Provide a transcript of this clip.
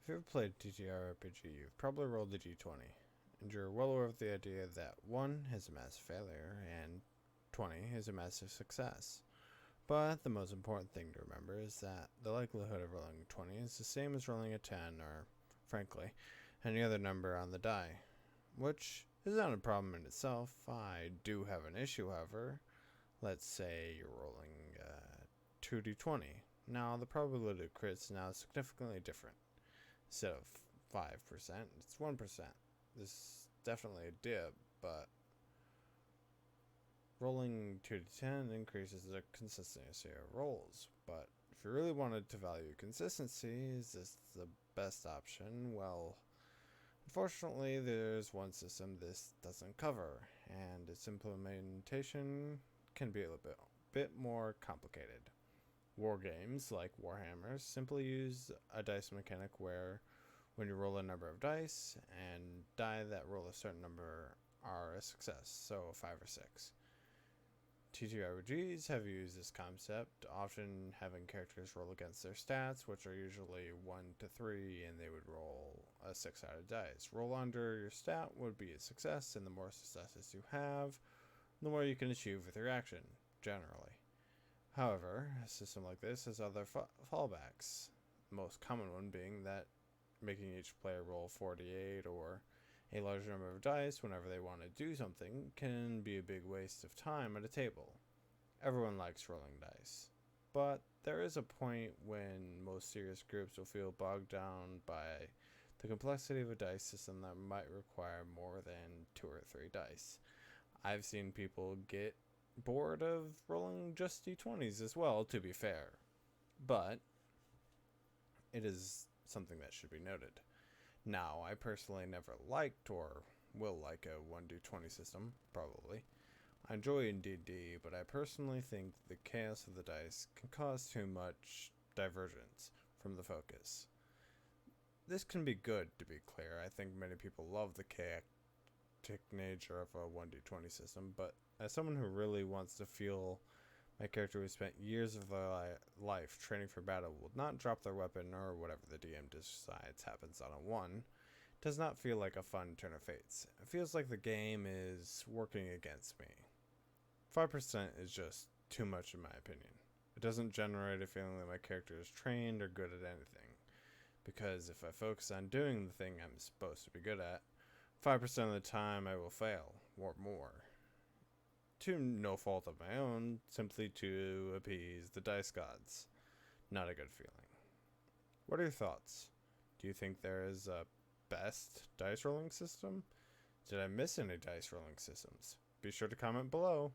If you've ever played TTRPG, you've probably rolled a d20, and you're well aware of the idea that 1 is a massive failure and 20 is a massive success. But the most important thing to remember is that the likelihood of rolling a 20 is the same as rolling a 10 or, frankly, any other number on the die, which is not a problem in itself. I do have an issue, however. Let's say you're rolling 2d20. Now, the probability of crits now is significantly different. Instead of 5%, it's 1%. This is definitely a dip, but rolling 2 to 10 increases the consistency of rolls. But if you really wanted to value consistency, is this the best option? Well, unfortunately, there's one system this doesn't cover, and its implementation can be a little bit more complicated. War games like Warhammer simply use a dice mechanic where when you roll a number of dice and die that roll a certain number are a success, so 5 or 6. TTRPGs have used this concept, often having characters roll against their stats, which are usually 1 to 3, and they would roll a 6-sided dice. Roll under your stat would be a success, and the more successes you have, the more you can achieve with your action, generally. However, a system like this has other fallbacks, the most common one being that making each player roll 48 or a large number of dice whenever they want to do something can be a big waste of time at a table. Everyone likes rolling dice, but there is a point when most serious groups will feel bogged down by the complexity of a dice system that might require more than 2 or 3 dice. I've seen people get bored of rolling just d20s as well, to be fair, but it is something that should be noted. Now, I personally never liked or will like a 1d20 system, probably. I enjoy in D&D, but I personally think the chaos of the dice can cause too much divergence from the focus. This can be good, to be clear. I think many people love the chaotic nature of a 1d20 system, but as someone who really wants to feel my character who spent years of their life training for battle will not drop their weapon or whatever the DM decides happens on a 1, does not feel like a fun turn of fates. It feels like the game is working against me. 5% is just too much in my opinion. It doesn't generate a feeling that my character is trained or good at anything, because if I focus on doing the thing I'm supposed to be good at, 5% of the time I will fail, or more. To no fault of my own, simply to appease the dice gods. Not a good feeling. What are your thoughts? Do you think there is a best dice rolling system? Did I miss any dice rolling systems? Be sure to comment below.